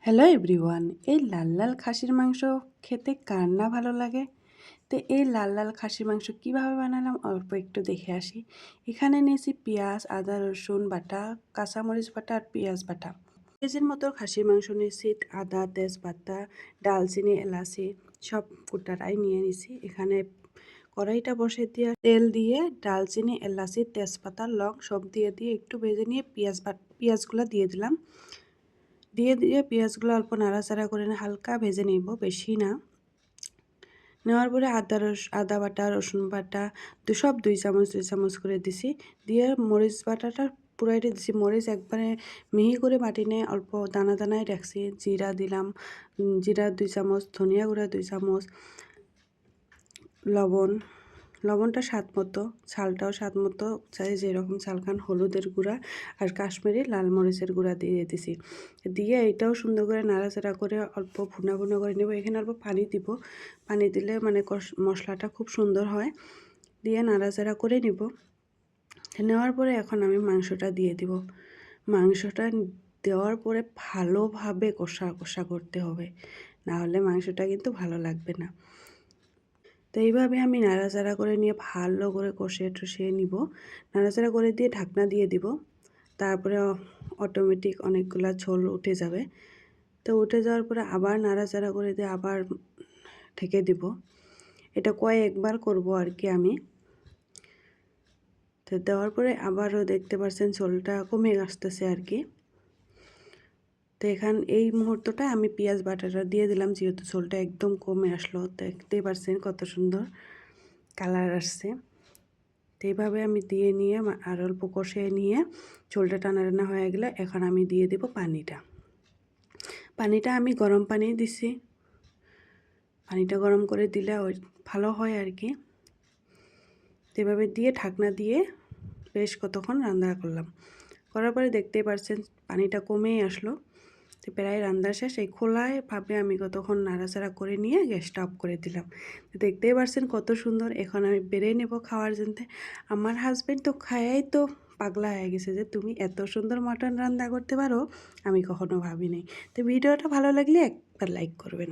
Hello everyone, এই লাল লাল খাসির মাংস খেতে কার না ভালো লাগে। তো এই লাল লাল খাসির মাংস কিভাবে বানালাম অল্প একটু দেখে আসি। এখানে নিয়েছি পেঁয়াজ, আদা, রসুন বাটা, কাঁচামরিচ বাটা আর পেঁয়াজ বাটা। কেজির মতো খাসির মাংস নিয়েছি। আদা, তেজপাতা, ডালচিনি, এলাচি সব গোটাটাই নিয়ে নিছি। এখানে কড়াইটা বসে দিয়ে তেল দিয়ে ডালচিনি, এলাচি, তেজপাতা, লং সব দিয়ে একটু ভেজে নিয়ে পেঁয়াজগুলো দিয়ে দিলাম। দিয়ে পেঁয়াজগুলো অল্প নাড়াচাড়া করে হালকা ভেজে নিব, বেশি না। নেওয়ার পরে আদা বাটা, রসুন বাটা সব 2 চামচ করে দিছি। দিয়ে মরিচ বাটাটা পুরাইটা দিছি। মরিচ একবারে মিহি করে বাটি নিয়ে অল্প দানা দানায় রাখছি। জিরা দিলাম, জিরা 2 চামচ, ধনিয়া গুঁড়া 2 চামচ, লবণটা স্বাদ মতো, ঝালটাও স্বাদ মতো, চাই যেরকম ঝাল খান। হলুদের গুঁড়া আর কাশ্মীরি লাল মরিচের গুঁড়া দিয়ে দিছি। দিয়ে এটাও সুন্দর করে নাড়াচাড়া করে অল্প ভুনা করে নেব। এখানে অল্প পানি দিব, পানি দিলে মানে মশলাটা খুব সুন্দর হয়। দিয়ে নাড়াচাড়া করে নিব। নেওয়ার পরে এখন আমি মাংসটা দিয়ে দিব। মাংসটা দেওয়ার পরে ভালোভাবে কষা করতে হবে, না হলে মাংসটা কিন্তু ভালো লাগবে না। তো এইভাবে আমি নাড়াচাড়া করে নিয়ে ভালো করে কষিয়ে নিব। নাড়াচাড়া করে দিয়ে ঢাকনা দিয়ে দিব। তারপরে অটোমেটিক অনেকগুলা ঝোল উঠে যাবে। তো উঠে যাওয়ার পরে আবার নাড়াচাড়া করে দিয়ে আবার ঢেকে দিব। এটা কয়েকবার করব আর কি আমি। তো দেওয়ার পরে আবারও দেখতে পাচ্ছেন ঝোলটা কমে আসতেছে আর কি। তো এই মুহূর্তটা আমি পেঁয়াজ বাটাটা দিয়ে দিলাম, যেহেতু ঝোলটা একদম কমে আসলো। দেখতেই পাচ্ছেন কত সুন্দর কালার আসছে। তো এইভাবে আমি দিয়ে নিয়ে আর অল্প কষিয়ে নিয়ে ঝোলটা টানা হয়ে গেলে এখন আমি দিয়ে দেব পানিটা আমি গরম পানি দিছি। পানিটা গরম করে দিলে ওই ভালো হয় আর কি। তো এভাবে দিয়ে ঢাকনা দিয়ে বেশ কতক্ষণ রান্না করার পরে দেখতেই পাচ্ছেন পানিটা কমেই আসলো। তো প্রায় রান্না শেষ। এই খোলাভাবে আমি কতক্ষণ নাড়াচাড়া করে নিয়ে গ্যাসটা অফ করে দিলাম। তো দেখতেই পাচ্ছেন কত সুন্দর। এখন আমি বেড়ে নেব খাওয়ার জন্য। আমার হাজব্যান্ড তো খায়াই তো পাগলা হয়ে গেছে যে তুমি এত সুন্দর মটন রান্না করতে পারো, আমি কখনো ভাবিনি। তো ভিডিওটা ভালো লাগলে একবার লাইক করবেন।